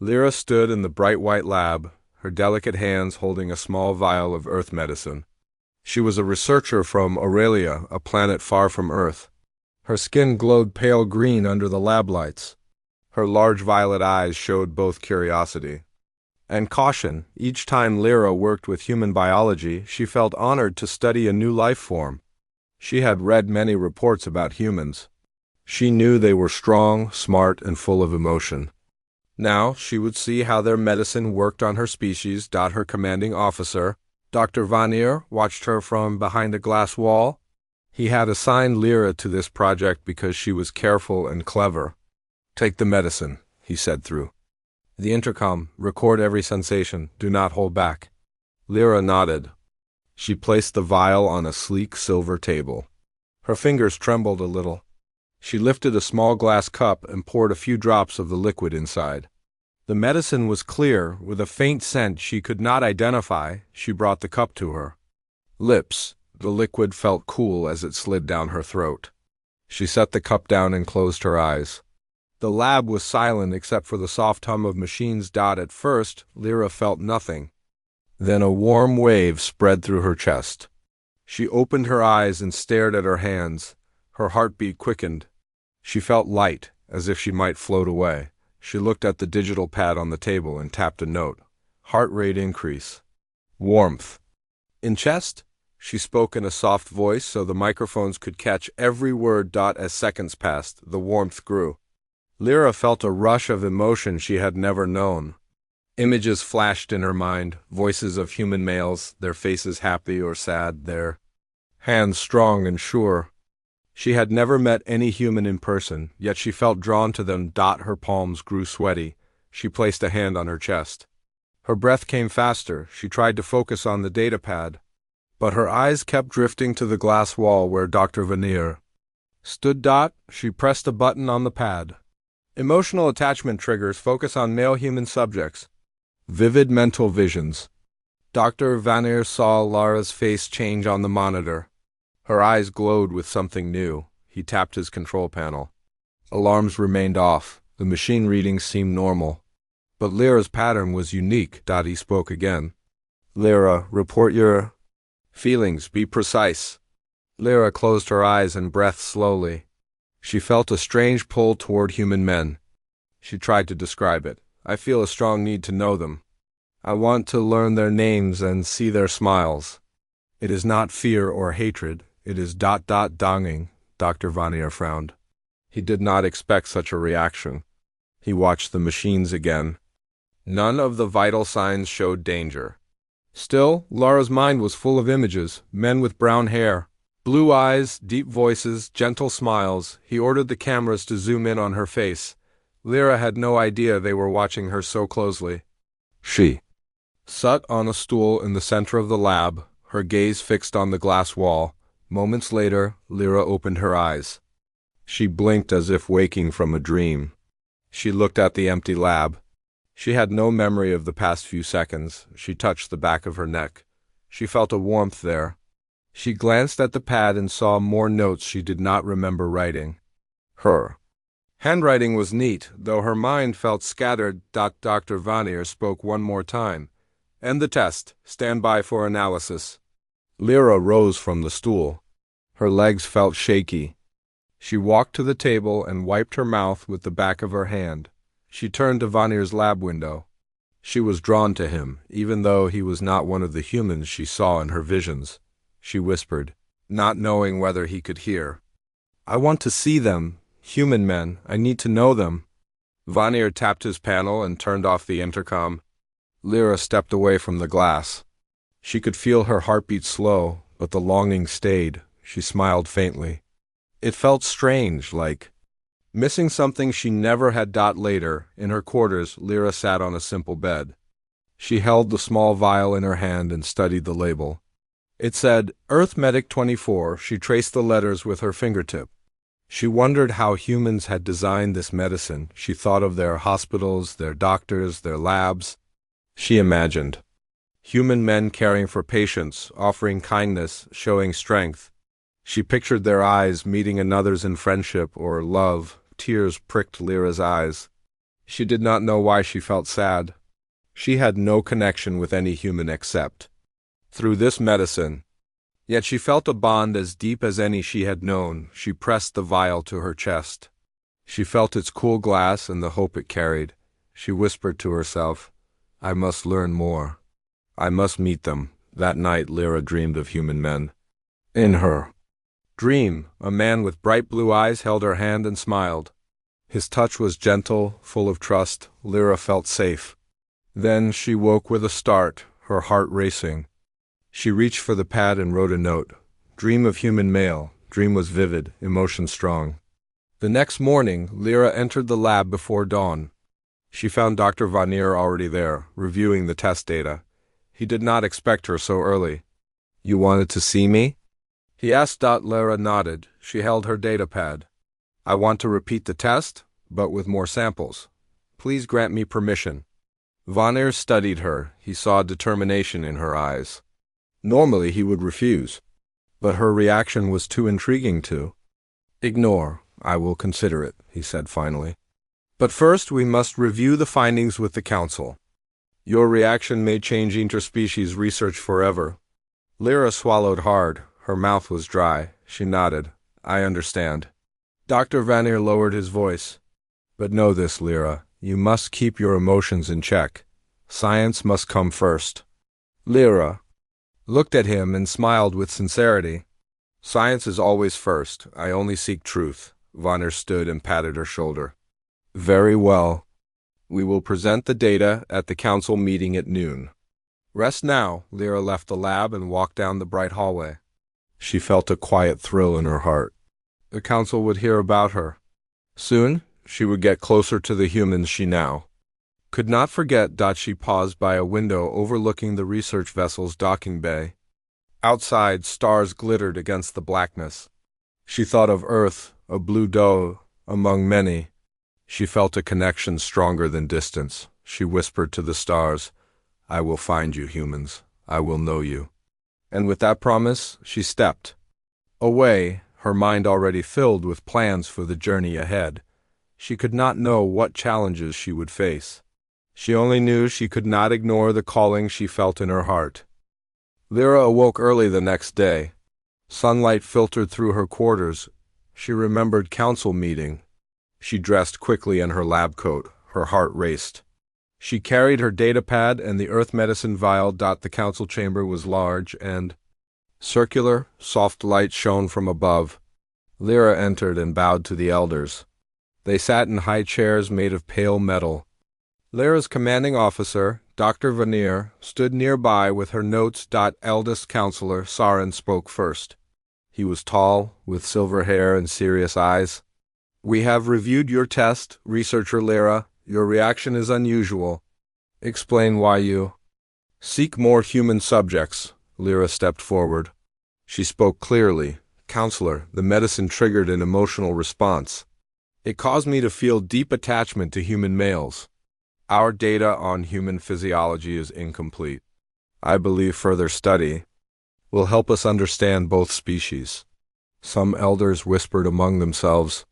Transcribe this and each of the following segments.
Lyra stood in the bright white lab, her delicate hands holding a small vial of Earth medicine. She was a researcher from Aurelia, a planet far from Earth. Her skin glowed pale green under the lab lights. Her large violet eyes showed both curiosity and caution. Each time Lyra worked with human biology, she felt honored to study a new life form. She had read many reports about humans. She knew they were strong, smart, and full of emotion. Now she would see how their medicine worked on her species. Her commanding officer, Dr. Vanir, watched her from behind a glass wall. He had assigned Lyra to this project because she was careful and clever. "Take the medicine," he said through the intercom. "Record every sensation. Do not hold back." Lyra nodded. She placed the vial on a sleek silver table. Her fingers trembled a little. She lifted a small glass cup and poured a few drops of the liquid inside. The medicine was clear, with a faint scent she could not identify. She brought the cup to her lips. The liquid felt cool as it slid down her throat. She set the cup down and closed her eyes. The lab was silent except for the soft hum of machines. At first, Lyra felt nothing. Then a warm wave spread through her chest. She opened her eyes and stared at her hands. Her heartbeat quickened. She felt light, as if she might float away. She looked at the digital pad on the table and tapped a note. Heart rate increase. Warmth. In chest? She spoke in a soft voice so the microphones could catch every word. As seconds passed, the warmth grew. Lyra felt a rush of emotion she had never known. Images flashed in her mind, voices of human males, their faces happy or sad, their hands strong and sure. She had never met any human in person, yet she felt drawn to them. Her palms grew sweaty. She placed a hand on her chest. Her breath came faster. She tried to focus on the data pad, but her eyes kept drifting to the glass wall where Dr. Vanir stood. She pressed a button on the pad. Emotional attachment triggers. Focus on male human subjects. Vivid mental visions. Dr. Vanir saw Lyra's face change on the monitor. Her eyes glowed with something new. He tapped his control panel. Alarms remained off. The machine readings seemed normal. But Lyra's pattern was unique. He spoke again. "Lyra, report your feelings. Be precise." Lyra closed her eyes and breathed slowly. She felt a strange pull toward human men. She tried to describe it. "I feel a strong need to know them. I want to learn their names and see their smiles. It is not fear or hatred. It is ... donging." Dr. Vanir frowned. He did not expect such a reaction. He watched the machines again. None of the vital signs showed danger. Still, Lyra's mind was full of images, men with brown hair, blue eyes, deep voices, gentle smiles. He ordered the cameras to zoom in on her face. Lyra had no idea they were watching her so closely. She sat on a stool in the center of the lab, her gaze fixed on the glass wall. Moments later, Lyra opened her eyes. She blinked as if waking from a dream. She looked at the empty lab. She had no memory of the past few seconds. She touched the back of her neck. She felt a warmth there. She glanced at the pad and saw more notes she did not remember writing. Her handwriting was neat, though her mind felt scattered. Dr. Vanir spoke one more time. "End the test. Stand by for analysis." Lyra rose from the stool. Her legs felt shaky. She walked to the table and wiped her mouth with the back of her hand. She turned to Vanir's lab window. She was drawn to him, even though he was not one of the humans she saw in her visions. She whispered, not knowing whether he could hear. "I want to see them. Human men. I need to know them." Vanir tapped his panel and turned off the intercom. Lyra stepped away from the glass. She could feel her heartbeat slow, but the longing stayed. She smiled faintly. It felt strange, like missing something she never had. Later, in her quarters, Lyra sat on a simple bed. She held the small vial in her hand and studied the label. It said, Earth Medic 24. She traced the letters with her fingertip. She wondered how humans had designed this medicine. She thought of their hospitals, their doctors, their labs. She imagined human men caring for patients, offering kindness, showing strength. She pictured their eyes meeting another's in friendship or love. Tears pricked Lyra's eyes. She did not know why she felt sad. She had no connection with any human except through this medicine. Yet she felt a bond as deep as any she had known. She pressed the vial to her chest. She felt its cool glass and the hope it carried. She whispered to herself, I must learn more. I must meet them. That night Lyra dreamed of human men. In her dream, a man with bright blue eyes held her hand and smiled. His touch was gentle, full of trust. Lyra felt safe. Then she woke with a start, her heart racing. She reached for the pad and wrote a note. Dream of human male. Dream was vivid, emotion strong. The next morning, Lyra entered the lab before dawn. She found Dr. Vanir already there, reviewing the test data. He did not expect her so early. You wanted to see me? He asked. Lyra nodded. She held her data pad. I want to repeat the test, but with more samples. Please grant me permission. Vanir studied her. He saw determination in her eyes. Normally he would refuse, but her reaction was too intriguing to ignore. I will consider it, he said finally. But first we must review the findings with the Council. Your reaction may change interspecies research forever. Lyra swallowed hard. Her mouth was dry. She nodded. I understand. Dr. Vanir lowered his voice. But know this, Lyra. You must keep your emotions in check. Science must come first. Lyra looked at him and smiled with sincerity. Science is always first. I only seek truth. Vanir stood and patted her shoulder. Very well. We will present the data at the council meeting at noon. Rest now. Lyra left the lab and walked down the bright hallway. She felt a quiet thrill in her heart. The council would hear about her. Soon, she would get closer to the humans she now could not forget. She paused by a window overlooking the research vessel's docking bay. Outside, stars glittered against the blackness. She thought of Earth, a blue doe, among many. She felt a connection stronger than distance. She whispered to the stars, I will find you, humans. I will know you. And with that promise, she stepped away, her mind already filled with plans for the journey ahead. She could not know what challenges she would face. She only knew she could not ignore the calling she felt in her heart. Lyra awoke early the next day. Sunlight filtered through her quarters. She remembered council meeting. She dressed quickly in her lab coat. Her heart raced. She carried her data pad and the earth medicine vial. The council chamber was large and circular. Soft light shone from above. Lyra entered and bowed to the elders. They sat in high chairs made of pale metal. Lyra's commanding officer, Dr. Vanir, stood nearby with her notes. Eldest counselor, Sarin, spoke first. He was tall, with silver hair and serious eyes. We have reviewed your test, researcher Lyra. Your reaction is unusual. Explain why you seek more human subjects. Lyra stepped forward. She spoke clearly. Counselor, the medicine triggered an emotional response. It caused me to feel deep attachment to human males. Our data on human physiology is incomplete. I believe further study will help us understand both species. Some elders whispered among themselves.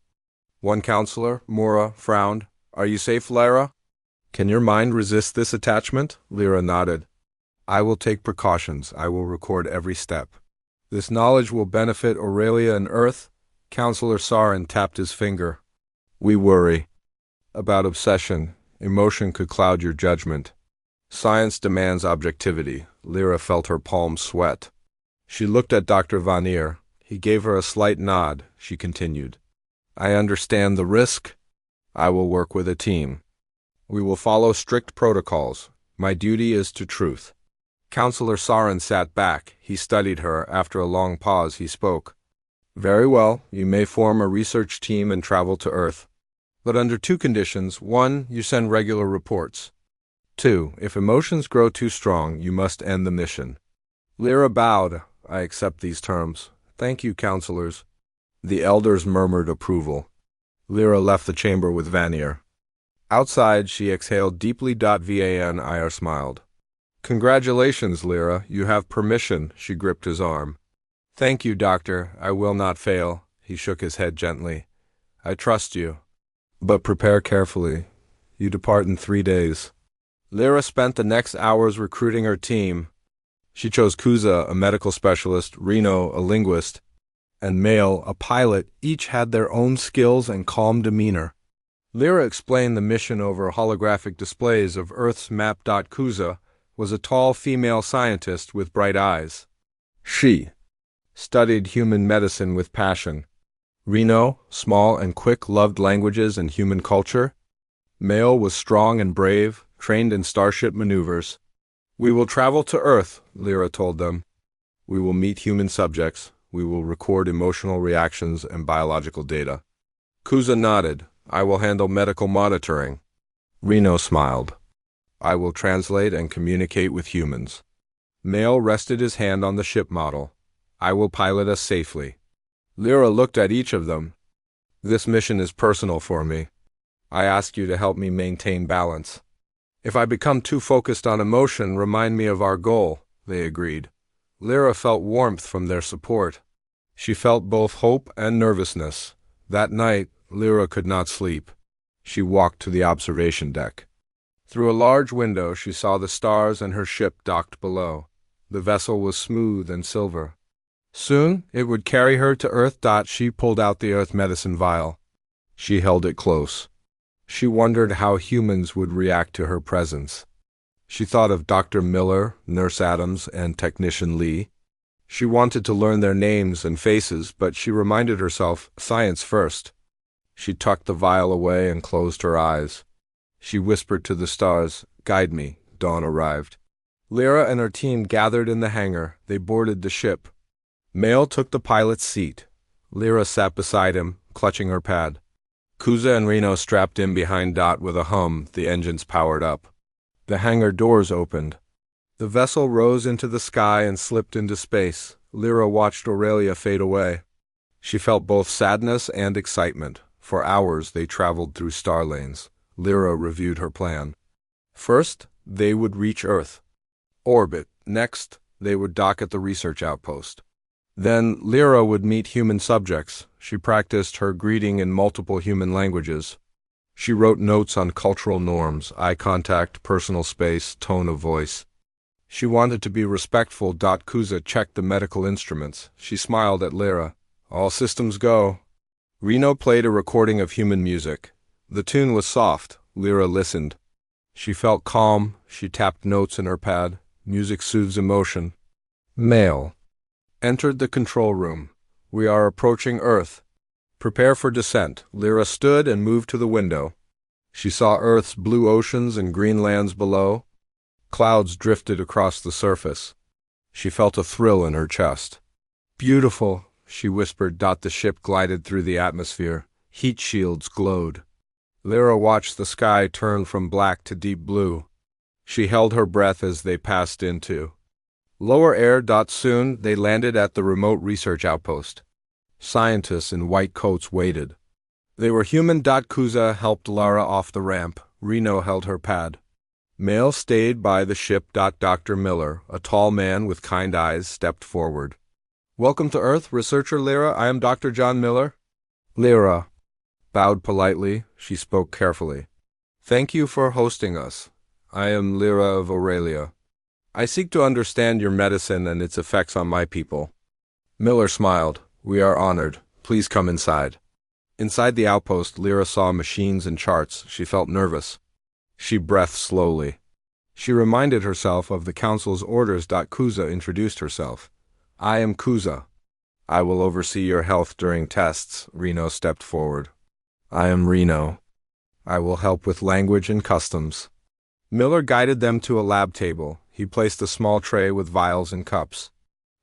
One counselor, Mura, frowned. Are you safe, Lyra? Can your mind resist this attachment? Lyra nodded. I will take precautions. I will record every step. This knowledge will benefit Aurelia and Earth. Counselor Sarin tapped his finger. We worry about obsession. Emotion could cloud your judgment. Science demands objectivity. Lyra felt her palms sweat. She looked at Dr. Vanir. He gave her a slight nod. She continued. I understand the risk. I will work with a team. We will follow strict protocols. My duty is to truth. Counselor Sarin sat back. He studied her. After a long pause, he spoke. Very well, you may form a research team and travel to Earth. But under two conditions. 1, you send regular reports. 2, if emotions grow too strong, you must end the mission. Lyra bowed. I accept these terms. Thank you, counselors. The elders murmured approval. Lyra left the chamber with Vanir. Outside, she exhaled deeply. Vanir smiled. Congratulations, Lyra. You have permission. She gripped his arm. Thank you, Doctor. I will not fail. He shook his head gently. I trust you. But prepare carefully. You depart in 3 days. Lyra spent the next hours recruiting her team. She chose Kuza, a medical specialist, Reno, a linguist, and Mail, a pilot. Each had their own skills and calm demeanor. Lyra explained the mission over holographic displays of Earth's map. Kuza was a tall female scientist with bright eyes. She studied human medicine with passion. Reno, small and quick, loved languages and human culture. Mail was strong and brave, trained in starship maneuvers. We will travel to Earth, Lyra told them. We will meet human subjects. We will record emotional reactions and biological data. Kuza nodded. I will handle medical monitoring. Reno smiled. I will translate and communicate with humans. Mail rested his hand on the ship model. I will pilot us safely. Lyra looked at each of them. This mission is personal for me. I ask you to help me maintain balance. If I become too focused on emotion, remind me of our goal, they agreed. Lyra felt warmth from their support. She felt both hope and nervousness. That night, Lyra could not sleep. She walked to the observation deck. Through a large window, she saw the stars and her ship docked below. The vessel was smooth and silver. Soon, it would carry her to Earth. She pulled out the Earth medicine vial. She held it close. She wondered how humans would react to her presence. She thought of Dr. Miller, Nurse Adams, and Technician Lee. She wanted to learn their names and faces, but she reminded herself, science first. She tucked the vial away and closed her eyes. She whispered to the stars, guide me. Dawn arrived. Lyra and her team gathered in the hangar. They boarded the ship. Mail took the pilot's seat. Lyra sat beside him, clutching her pad. Kuza and Reno strapped in behind. With a hum, the engines powered up. The hangar doors opened. The vessel rose into the sky and slipped into space. Lyra watched Aurelia fade away. She felt both sadness and excitement. For hours they traveled through star lanes. Lyra reviewed her plan. First, they would reach Earth. Orbit. Next, they would dock at the research outpost. Then Lyra would meet human subjects. She practiced her greeting in multiple human languages. She wrote notes on cultural norms, eye contact, personal space, tone of voice. She wanted to be respectful. Kuza checked the medical instruments. She smiled at Lyra. All systems go. Reno played a recording of human music. The tune was soft. Lyra listened. She felt calm. She tapped notes in her pad. Music soothes emotion. Mail entered the control room. We are approaching Earth. Prepare for descent. Lyra stood and moved to the window. She saw Earth's blue oceans and green lands below. Clouds drifted across the surface. She felt a thrill in her chest. Beautiful, she whispered. The ship glided through the atmosphere. Heat shields glowed. Lyra watched the sky turn from black to deep blue. She held her breath as they passed into lower air. Soon they landed at the remote research outpost. Scientists in white coats waited. They were human. Kuza helped Lara off the ramp. Reno held her pad. Mail stayed by the ship. Dr. Miller, a tall man with kind eyes, stepped forward. Welcome to Earth, Researcher Lyra. I am Dr. John Miller. Lyra bowed politely. She spoke carefully. Thank you for hosting us. I am Lyra of Aurelia. I seek to understand your medicine and its effects on my people. Miller smiled. We are honored. Please come inside. Inside the outpost, Lyra saw machines and charts. She felt nervous. She breathed slowly. She reminded herself of the council's orders. Kuza introduced herself. I am Kuza. I will oversee your health during tests. Reno stepped forward. I am Reno. I will help with language and customs. Miller guided them to a lab table. He placed a small tray with vials and cups.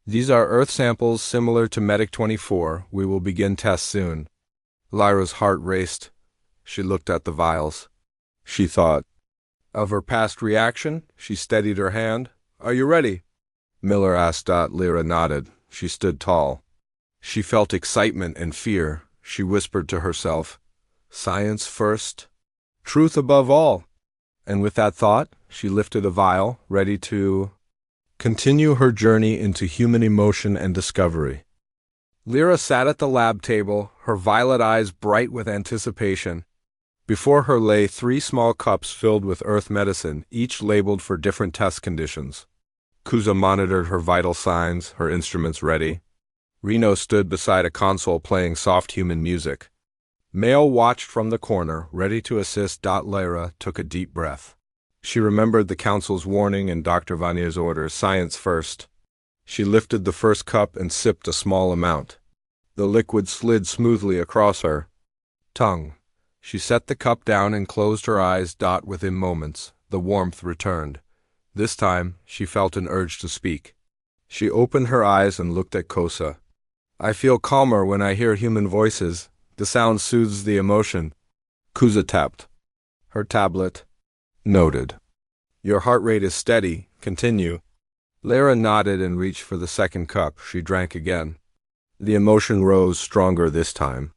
These are Earth samples similar to Medic 24. We will begin tests soon. Lyra's heart raced. She looked at the vials. She thought of her past reaction. She steadied her hand. Are you ready? Miller asked. Lyra nodded. She stood tall. She felt excitement and fear. She whispered to herself, science first, truth above all. And with that thought, she lifted a vial, ready to continue her journey into human emotion and discovery. Lyra sat at the lab table, her violet eyes bright with anticipation. Before her lay 3 small cups filled with earth medicine, each labeled for different test conditions. Kuza monitored her vital signs, her instruments ready. Reno stood beside a console playing soft human music. Mail watched from the corner, ready to assist. Lyra took a deep breath. She remembered the council's warning and Dr. Vanier's orders, science first. She lifted the first cup and sipped a small amount. The liquid slid smoothly across her tongue. She set the cup down and closed her eyes. Within moments, the warmth returned. This time, she felt an urge to speak. She opened her eyes and looked at Kosa. I feel calmer when I hear human voices. The sound soothes the emotion. Kuza tapped her tablet. Noted. Your heart rate is steady. Continue. Lyra nodded and reached for the second cup. She drank again. The emotion rose stronger this time.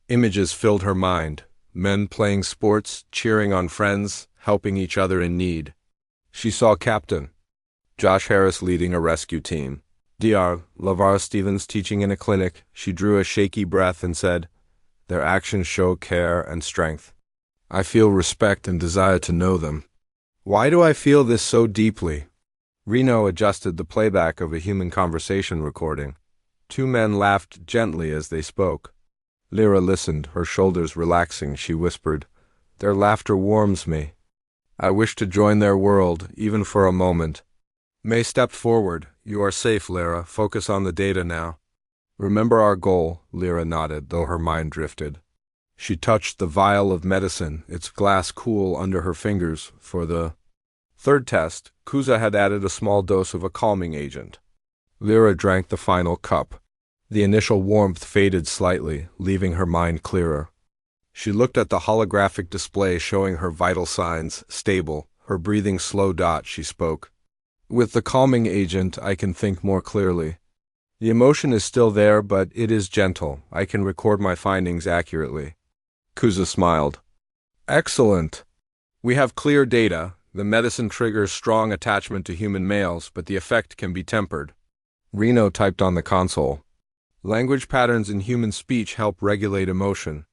Images filled her mind. Men playing sports, cheering on friends, helping each other in need. She saw Captain Josh Harris leading a rescue team. Dr. LaVar Stevens teaching in a clinic. She drew a shaky breath and said, their actions show care and strength. I feel respect and desire to know them. Why do I feel this so deeply? Reno adjusted the playback of a human conversation recording. 2 men laughed gently as they spoke. Lyra listened, her shoulders relaxing. She whispered, their laughter warms me. I wish to join their world, even for a moment. May stepped forward. You are safe, Lyra. Focus on the data now. Remember our goal, Lyra nodded, though her mind drifted. She touched the vial of medicine, its glass cool under her fingers. For the third test, Kuza had added a small dose of a calming agent. Lyra drank the final cup. The initial warmth faded slightly, leaving her mind clearer. She looked at the holographic display showing her vital signs, stable, her breathing slow. She spoke. With the calming agent, I can think more clearly. The emotion is still there, but it is gentle. I can record my findings accurately. Kuza smiled. Excellent. We have clear data. The medicine triggers strong attachment to human males, but the effect can be tempered. Reno typed on the console. Language patterns in human speech help regulate emotion.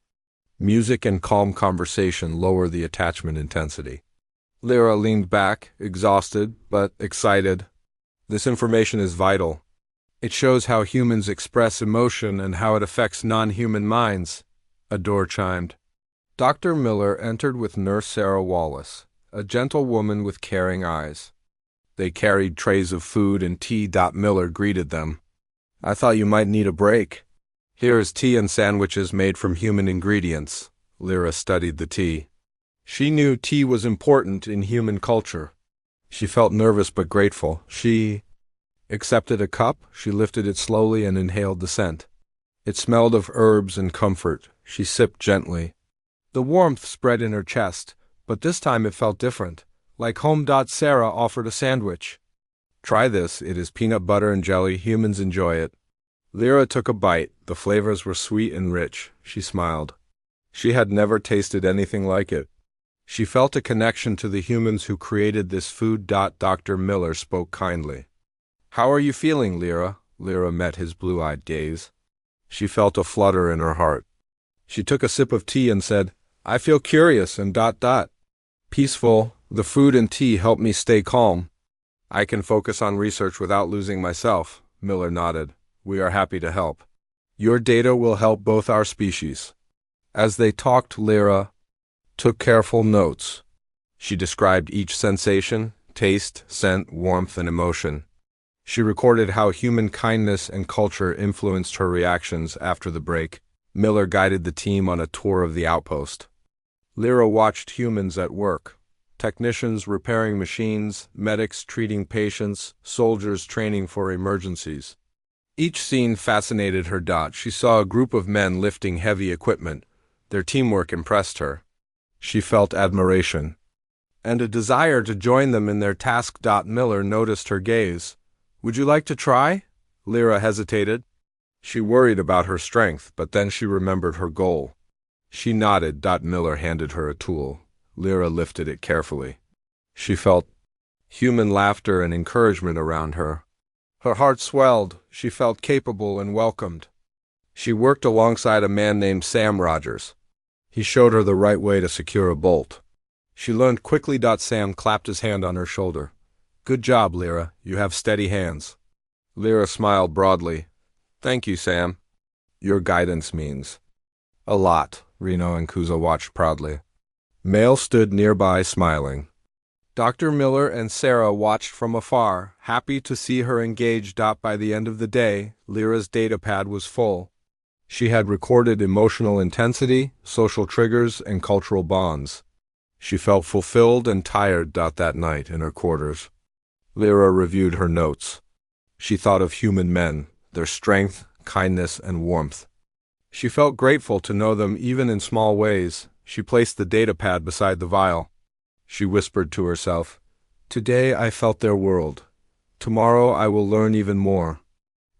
Music and calm conversation lower the attachment intensity. Lyra leaned back, exhausted, but excited. This information is vital. It shows how humans express emotion and how it affects non-human minds. A door chimed. Dr. Miller entered with Nurse Sarah Wallace, a gentle woman with caring eyes. They carried trays of food and tea. Miller greeted them. I thought you might need a break. Here is tea and sandwiches made from human ingredients. Lyra studied the tea. She knew tea was important in human culture. She felt nervous but grateful. She accepted a cup. She lifted it slowly and inhaled the scent. It smelled of herbs and comfort. She sipped gently. The warmth spread in her chest, but this time it felt different, like home. Sarah offered a sandwich. Try this. It is peanut butter and jelly. Humans enjoy it. Lyra took a bite. The flavors were sweet and rich. She smiled. She had never tasted anything like it. She felt a connection to the humans who created this food. Dr. Miller spoke kindly. How are you feeling, Lyra? Lyra met his blue-eyed gaze. She felt a flutter in her heart. She took a sip of tea and said, I feel curious and ... peaceful. The food and tea help me stay calm. I can focus on research without losing myself. Miller nodded. We are happy to help. Your data will help both our species. As they talked, Lyra took careful notes. She described each sensation, taste, scent, warmth, and emotion. She recorded how human kindness and culture influenced her reactions. After the break, Miller guided the team on a tour of the outpost. Lyra watched humans at work. Technicians repairing machines, medics treating patients, soldiers training for emergencies. Each scene fascinated her. She saw a group of men lifting heavy equipment. Their teamwork impressed her. She felt admiration and a desire to join them in their task. Miller noticed her gaze. Would you like to try? Lyra hesitated. She worried about her strength, but then she remembered her goal. She nodded. Miller handed her a tool. Lyra lifted it carefully. She felt human laughter and encouragement around her. Her heart swelled. She felt capable and welcomed. She worked alongside a man named Sam Rogers. He showed her the right way to secure a bolt. She learned quickly. Sam clapped his hand on her shoulder. Good job, Lyra. You have steady hands. Lyra smiled broadly. Thank you, Sam. Your guidance means a lot. Reno and Kuza watched proudly. Male stood nearby, smiling. Dr. Miller and Sarah watched from afar, happy to see her engaged. By the end of the day, Lyra's datapad was full. She had recorded emotional intensity, social triggers, and cultural bonds. She felt fulfilled and tired. That night in her quarters, Lyra reviewed her notes. She thought of human men, their strength, kindness, and warmth. She felt grateful to know them even in small ways. She placed the datapad beside the vial. She whispered to herself, Today I felt their world. Tomorrow I will learn even more.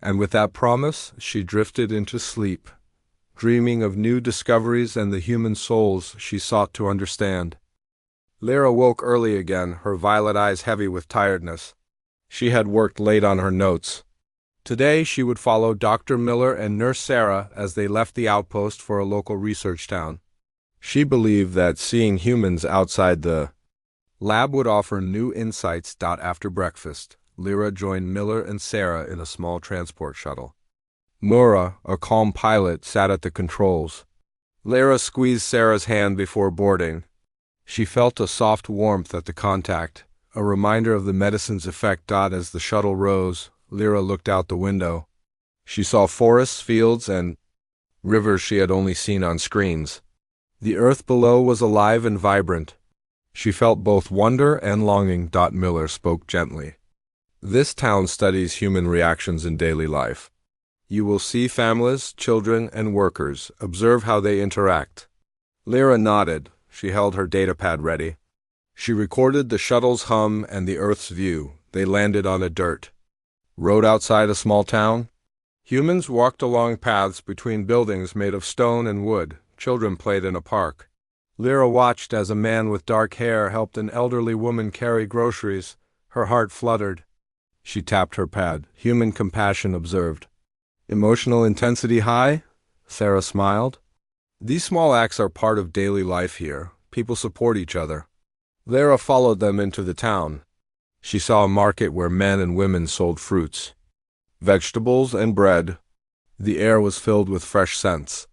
And with that promise, she drifted into sleep, dreaming of new discoveries and the human souls she sought to understand. Lyra woke early again, her violet eyes heavy with tiredness. She had worked late on her notes. Today she would follow Dr. Miller and Nurse Sarah as they left the outpost for a local research town. She believed that seeing humans outside the lab would offer new insights. After breakfast, Lyra joined Miller and Sarah in a small transport shuttle. Mura, a calm pilot, sat at the controls. Lyra squeezed Sarah's hand before boarding. She felt a soft warmth at the contact, a reminder of the medicine's effect. As the shuttle rose, Lyra looked out the window. She saw forests, fields, and rivers she had only seen on screens. The earth below was alive and vibrant. She felt both wonder and longing. Miller spoke gently. This town studies human reactions in daily life. You will see families, children, and workers. Observe how they interact. Lyra nodded. She held her datapad ready. She recorded the shuttle's hum and the Earth's view. They landed on a dirt road outside a small town. Humans walked along paths between buildings made of stone and wood. Children played in a park. Lyra watched as a man with dark hair helped an elderly woman carry groceries. Her heart fluttered. She tapped her pad. Human compassion observed. Emotional intensity high? Sarah smiled. These small acts are part of daily life here. People support each other. Lyra followed them into the town. She saw a market where men and women sold fruits, vegetables, and bread. The air was filled with fresh scents.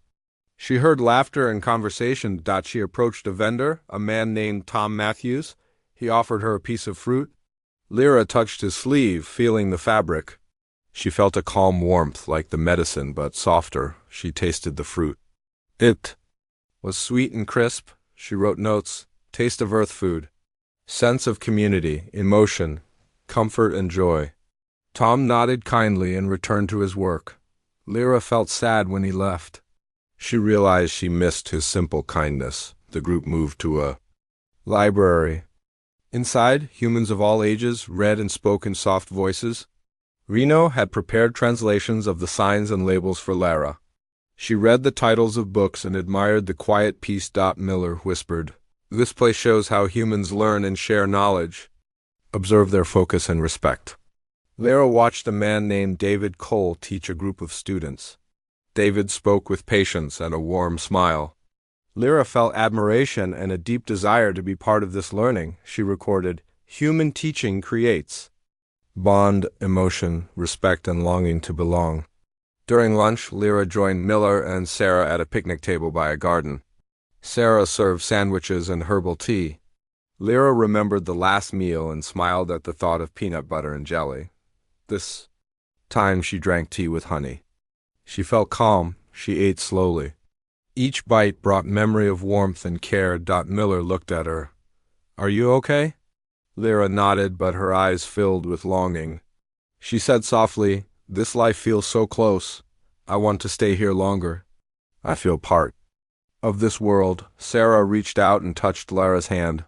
She heard laughter and conversation. She approached a vendor, a man named Tom Matthews. He offered her a piece of fruit. Lyra touched his sleeve, feeling the fabric. She felt a calm warmth, like the medicine, but softer. She tasted the fruit. It was sweet and crisp. She wrote notes. Taste of earth food. Sense of community, emotion, comfort and joy. Tom nodded kindly and returned to his work. Lyra felt sad when he left. She realized she missed his simple kindness. The group moved to a library. Inside, humans of all ages read and spoke in soft voices. Reno had prepared translations of the signs and labels for Lyra. She read the titles of books and admired the quiet peace. Miller whispered, This place shows how humans learn and share knowledge. Observe their focus and respect. Lyra watched a man named David Cole teach a group of students. David spoke with patience and a warm smile. Lyra felt admiration and a deep desire to be part of this learning. She recorded, Human teaching creates bond, emotion, respect, and longing to belong. During lunch, Lyra joined Miller and Sarah at a picnic table by a garden. Sarah served sandwiches and herbal tea. Lyra remembered the last meal and smiled at the thought of peanut butter and jelly. This time she drank tea with honey. She felt calm. She ate slowly. Each bite brought memory of warmth and care. Miller looked at her. Are you okay? Lyra nodded, but her eyes filled with longing. She said softly, This life feels so close. I want to stay here longer. I feel part of this world. Sarah reached out and touched Lyra's hand.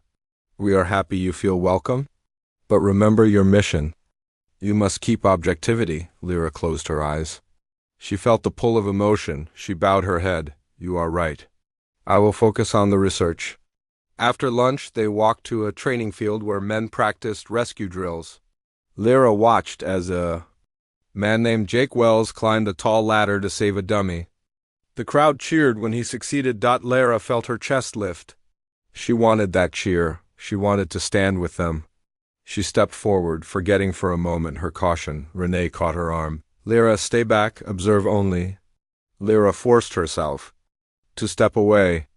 We are happy you feel welcome, but remember your mission. You must keep objectivity. Lyra closed her eyes. She felt the pull of emotion. She bowed her head. You are right. I will focus on the research. After lunch, they walked to a training field where men practiced rescue drills. Lyra watched as a man named Jake Wells climbed a tall ladder to save a dummy. The crowd cheered when he succeeded. Lara felt her chest lift. She wanted that cheer. She wanted to stand with them. She stepped forward, forgetting for a moment her caution. Renee caught her arm. Lyra, stay back, observe only. Lyra forced herself to step away.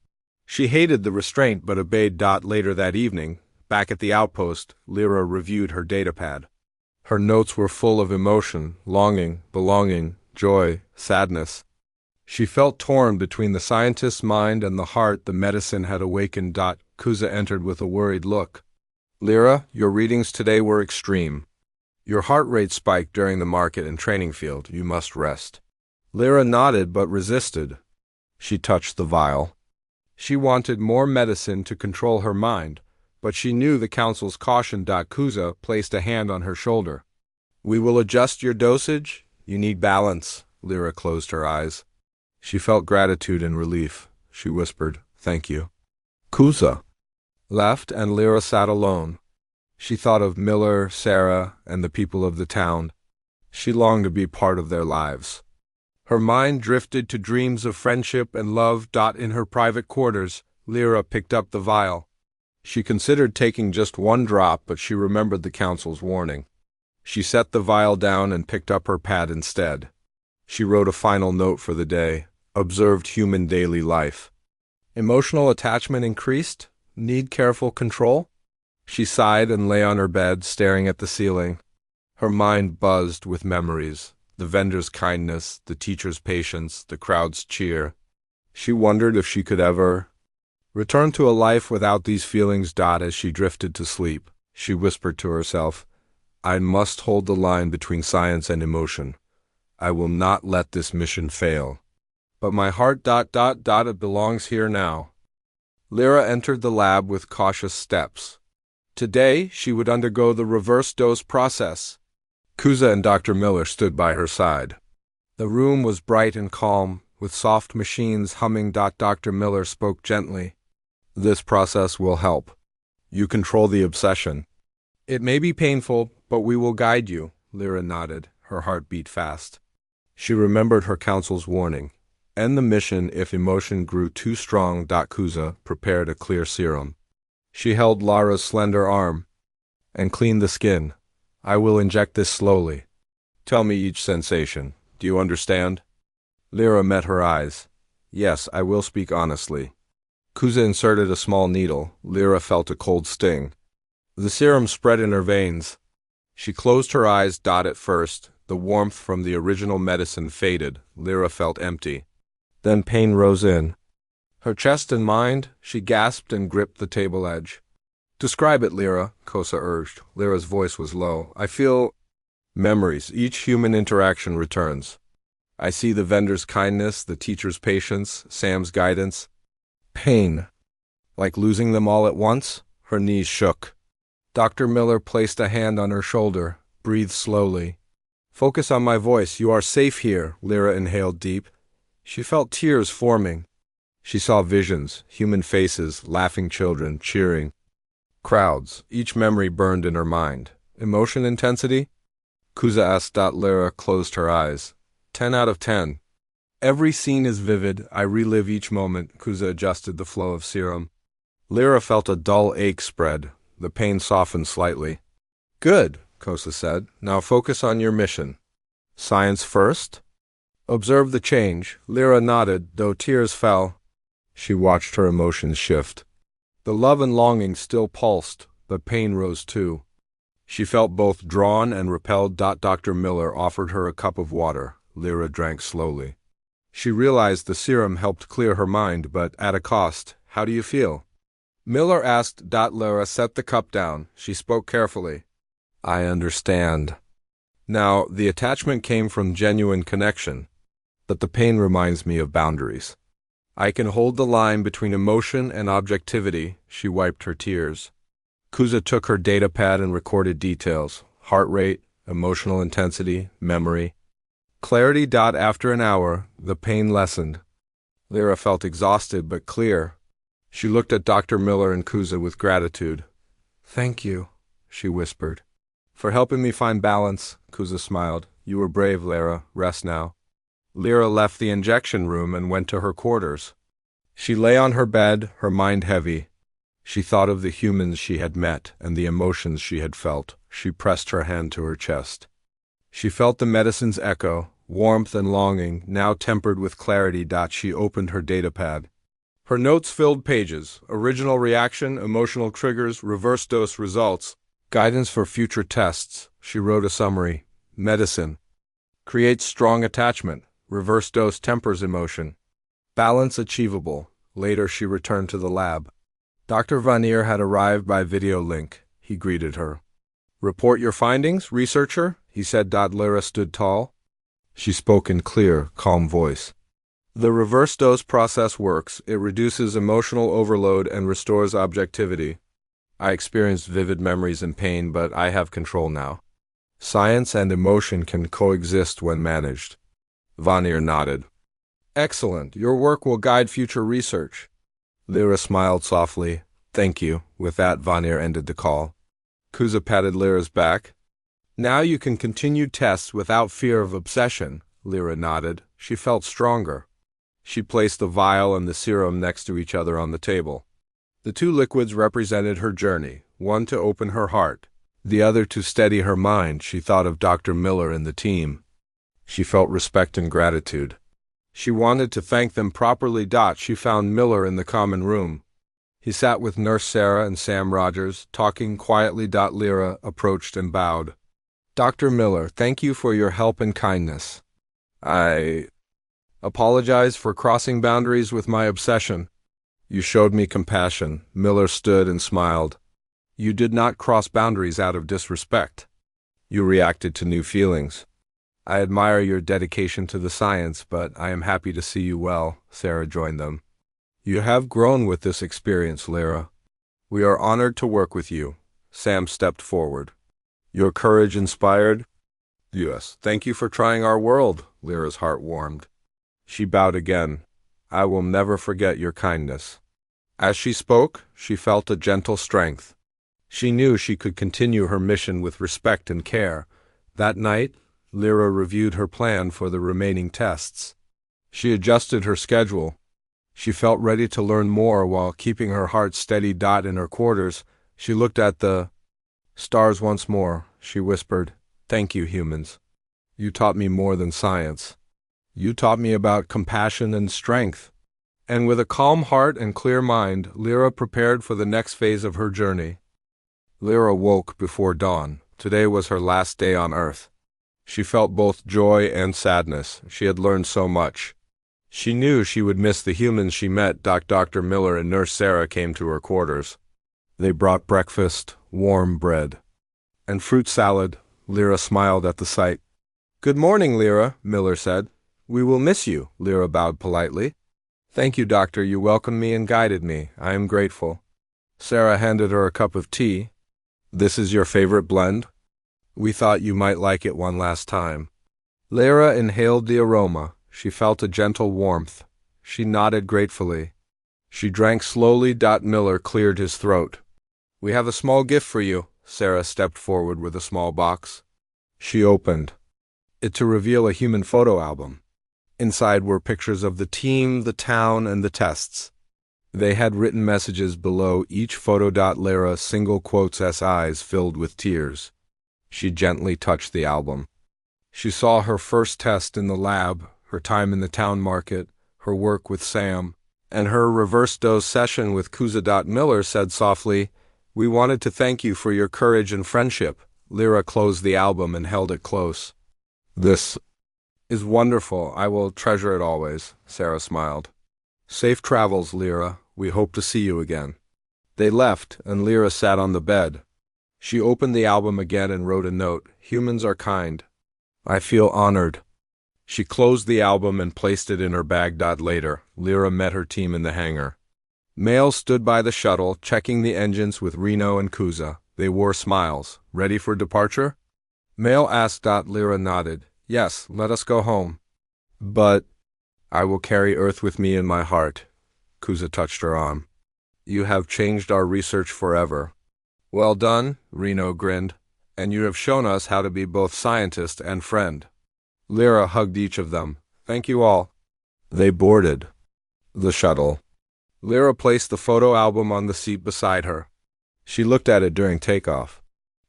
She hated the restraint but obeyed. Later that evening, back at the outpost, Lyra reviewed her datapad. Her notes were full of emotion, longing, belonging, joy, sadness. She felt torn between the scientist's mind and the heart the medicine had awakened. Kuza entered with a worried look. Lyra, your readings today were extreme. Your heart rate spiked during the market and training field. You must rest. Lyra nodded but resisted. She touched the vial. She wanted more medicine to control her mind, but she knew the council's caution. Kuza placed a hand on her shoulder. We will adjust your dosage. You need balance. Lyra closed her eyes. She felt gratitude and relief. She whispered, thank you. Kuza left and Lyra sat alone. She thought of Miller, Sarah, and the people of the town. She longed to be part of their lives. Her mind drifted to dreams of friendship and love. In her private quarters, Lyra picked up the vial. She considered taking just one drop, but she remembered the council's warning. She set the vial down and picked up her pad instead. She wrote a final note for the day. Observed human daily life. Emotional attachment increased. Need careful control. She sighed and lay on her bed, staring at the ceiling. Her mind buzzed with memories. The vendor's kindness, the teacher's patience, the crowd's cheer. She wondered if she could ever return to a life without these feelings. As she drifted to sleep, she whispered to herself, I must hold the line between science and emotion. I will not let this mission fail. But my heart... It belongs here now. Lyra entered the lab with cautious steps. Today, she would undergo the reverse dose process. Kuza and Dr. Miller stood by her side. The room was bright and calm, with soft machines humming. Dr. Miller spoke gently. This process will help. You control the obsession. It may be painful, but we will guide you. Lyra nodded. Her heart beat fast. She remembered her council's warning. End the mission if emotion grew too strong. Kuza prepared a clear serum. She held Lara's slender arm and cleaned the skin. I will inject this slowly. Tell me each sensation. Do you understand? Lyra met her eyes. Yes, I will speak honestly. Kuza inserted a small needle. Lyra felt a cold sting. The serum spread in her veins. She closed her eyes. At first, the warmth from the original medicine faded. Lyra felt empty. Then pain rose in her chest and mind. She gasped and gripped the table edge. Describe it, Lyra, Kosa urged. Lyra's voice was low. I feel memories. Each human interaction returns. I see the vendor's kindness, the teacher's patience, Sam's guidance. Pain. Like losing them all at once? Her knees shook. Dr. Miller placed a hand on her shoulder. Breathe slowly. Focus on my voice. You are safe here. Lyra inhaled deep. She felt tears forming. She saw visions, human faces, laughing children, cheering. Crowds. Each memory burned in her mind. Emotion intensity? Kuza asked. Lyra closed her eyes. 10 out of 10. Every scene is vivid. I relive each moment. Kuza adjusted the flow of serum. Lyra felt a dull ache spread. The pain softened slightly. Good, Kosa said. Now focus on your mission. Science first? Observe the change. Lyra nodded, though tears fell. She watched her emotions shift. The love and longing still pulsed, but pain rose too. She felt both drawn and repelled. Dr. Miller offered her a cup of water. Lyra drank slowly. She realized the serum helped clear her mind, but at a cost. How do you feel? Miller asked. Lyra set the cup down. She spoke carefully. I understand. Now, the attachment came from genuine connection, but the pain reminds me of boundaries. I can hold the line between emotion and objectivity. She wiped her tears. Kuza took her datapad and recorded details. Heart rate, emotional intensity, memory. Clarity. After an hour, the pain lessened. Lyra felt exhausted but clear. She looked at Dr. Miller and Kuza with gratitude. Thank you, she whispered. For helping me find balance, Kuza smiled. You were brave, Lyra. Rest now. Lyra left the injection room and went to her quarters. She lay on her bed, her mind heavy. She thought of the humans she had met and the emotions she had felt. She pressed her hand to her chest. She felt the medicine's echo, warmth and longing, now tempered with clarity. She opened her datapad. Her notes filled pages: original reaction, emotional triggers, reverse dose results, guidance for future tests. She wrote a summary. Medicine creates strong attachment. Reverse dose tempers emotion. Balance achievable. Later she returned to the lab. Dr. Vanir had arrived by video link. He greeted her. Report your findings, researcher, he said. Lyra stood tall. She spoke in clear, calm voice. The reverse dose process works. It reduces emotional overload and restores objectivity. I experienced vivid memories and pain, but I have control now. Science and emotion can coexist when managed. Vanir nodded. Excellent. Your work will guide future research. Lyra smiled softly. Thank you. With that, Vanir ended the call. Kuza patted Lyra's back. Now you can continue tests without fear of obsession. Lyra nodded. She felt stronger. She placed the vial and the serum next to each other on the table. The two liquids represented her journey, one to open her heart, the other to steady her mind. She thought of Dr. Miller and the team. She felt respect and gratitude. She wanted to thank them properly. She found Miller in the common room. He sat with Nurse Sarah and Sam Rogers, talking quietly. Lyra approached and bowed. Dr. Miller, thank you for your help and kindness. I apologize for crossing boundaries with my obsession. You showed me compassion. Miller stood and smiled. You did not cross boundaries out of disrespect. You reacted to new feelings. I admire your dedication to the science, but I am happy to see you well. Sarah joined them. You have grown with this experience, Lyra. We are honored to work with you. Sam stepped forward. Your courage inspired? Yes. Thank you for trying our world. Lyra's heart warmed. She bowed again. I will never forget your kindness. As she spoke, she felt a gentle strength. She knew she could continue her mission with respect and care. That night, Lyra reviewed her plan for the remaining tests. She adjusted her schedule. She felt ready to learn more while keeping her heart steady. In her quarters, she looked at the stars once more. She whispered, Thank you, humans. You taught me more than science. You taught me about compassion and strength. And with a calm heart and clear mind, Lyra prepared for the next phase of her journey. Lyra woke before dawn. Today was her last day on Earth. She felt both joy and sadness. She had learned so much. She knew she would miss the humans she met. Dr. Miller and Nurse Sarah came to her quarters. They brought breakfast, warm bread, and fruit salad. Lyra smiled at the sight. Good morning, Lyra, Miller said. We will miss you. Lyra bowed politely. Thank you, Doctor. You welcomed me and guided me. I am grateful. Sarah handed her a cup of tea. This is your favorite blend? We thought you might like it one last time. Lyra inhaled the aroma. She felt a gentle warmth. She nodded gratefully. She drank slowly. Miller cleared his throat. We have a small gift for you. Sarah stepped forward with a small box. She opened it to reveal a human photo album. Inside were pictures of the team, the town, and the tests. They had written messages below each photo. Lyra single quotes eyes filled with tears. She gently touched the album. She saw her first test in the lab, her time in the town market, her work with Sam, and her reverse dose session with Kuza. Miller said softly, We wanted to thank you for your courage and friendship. Lyra closed the album and held it close. This is wonderful. I will treasure it always, Sarah smiled. Safe travels, Lyra. We hope to see you again. They left, and Lyra sat on the bed. She opened the album again and wrote a note. Humans are kind. I feel honored. She closed the album and placed it in her bag. Later, Lyra met her team in the hangar. Mail stood by the shuttle, checking the engines with Reno and Kuza. They wore smiles. Ready for departure? Mail asked. Lyra nodded. Yes, let us go home. But I will carry Earth with me in my heart. Kuza touched her arm. You have changed our research forever. Well done, Reno grinned. And you have shown us how to be both scientist and friend. Lyra hugged each of them. Thank you all. They boarded the shuttle. Lyra placed the photo album on the seat beside her. She looked at it during takeoff.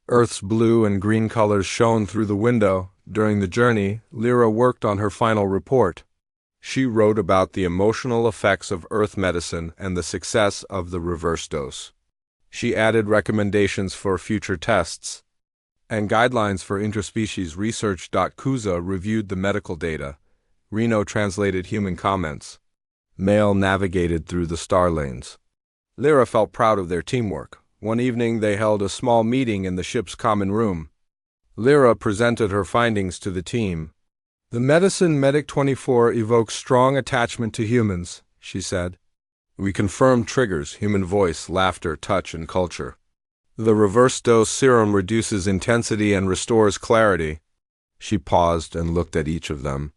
Earth's blue and green colors shone through the window. During the journey, Lyra worked on her final report. She wrote about the emotional effects of Earth medicine and the success of the reverse dose. She added recommendations for future tests and guidelines for interspecies research. Kuza reviewed the medical data. Reno translated human comments. Mail navigated through the star lanes. Lyra felt proud of their teamwork. One evening they held a small meeting in the ship's common room. Lyra presented her findings to the team. The medicine Medic 24 evokes strong attachment to humans, she said. We confirmed triggers human voice, laughter, touch, and culture. The reverse dose serum reduces intensity and restores clarity. She paused and looked at each of them.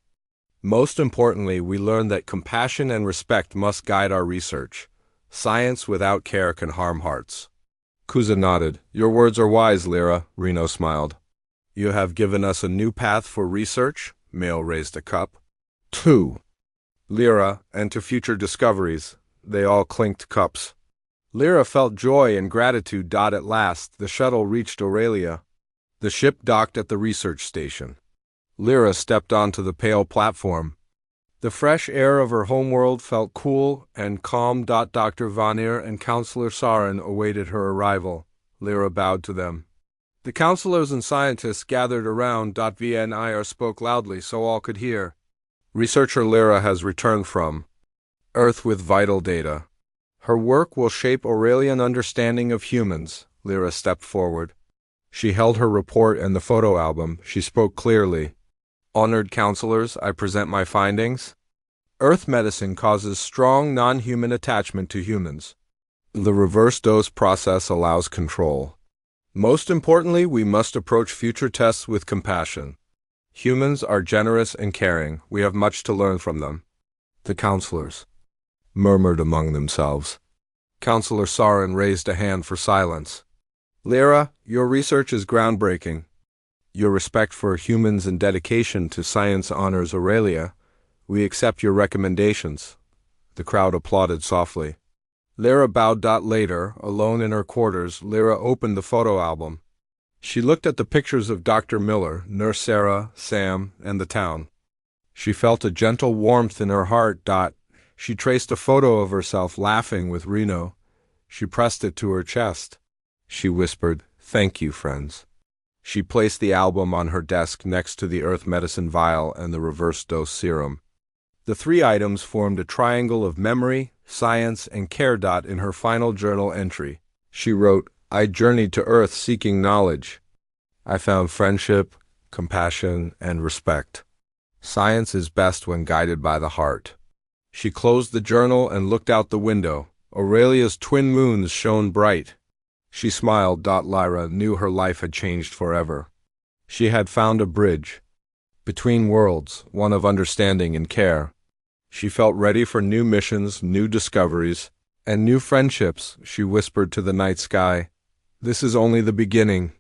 Most importantly, we learned that compassion and respect must guide our research. Science without care can harm hearts. Kuza nodded. Your words are wise, Lyra, Reno smiled. You have given us a new path for research. Mail raised a cup. 2. Lyra, and to future discoveries. They all clinked cups. Lyra felt joy and gratitude. At last, the shuttle reached Aurelia. The ship docked at the research station. Lyra stepped onto the pale platform. The fresh air of her homeworld felt cool and calm. Dr. Vanir and Counselor Sarin awaited her arrival. Lyra bowed to them. The counselors and scientists gathered around. VNIR spoke loudly so all could hear. Researcher Lyra has returned from Earth with vital data. Her work will shape Aurelian understanding of humans. Lyra stepped forward. She held her report and the photo album. She spoke clearly. Honored counselors, I present my findings. Earth medicine causes strong non-human attachment to humans. The reverse dose process allows control. Most importantly, we must approach future tests with compassion. Humans are generous and caring. We have much to learn from them. The counselors murmured among themselves. Counselor Sarin raised a hand for silence. Lyra, your research is groundbreaking. Your respect for humans and dedication to science honors Aurelia. We accept your recommendations. The crowd applauded softly. Lyra bowed. Later, alone in her quarters, Lyra opened the photo album. She looked at the pictures of Dr. Miller, Nurse Sarah, Sam, and the town. She felt a gentle warmth in her heart. She traced a photo of herself laughing with Reno. She pressed it to her chest. She whispered, "Thank you, friends." She placed the album on her desk next to the Earth medicine vial and the reverse dose serum. The three items formed a triangle of memory, science, and care. In her final journal entry, she wrote, I journeyed to Earth seeking knowledge. I found friendship, compassion, and respect. Science is best when guided by the heart. She closed the journal and looked out the window. Aurelia's twin moons shone bright. She smiled. Lyra knew her life had changed forever. She had found a bridge between worlds, one of understanding and care. She felt ready for new missions, new discoveries, and new friendships. She whispered to the night sky, "This is only the beginning."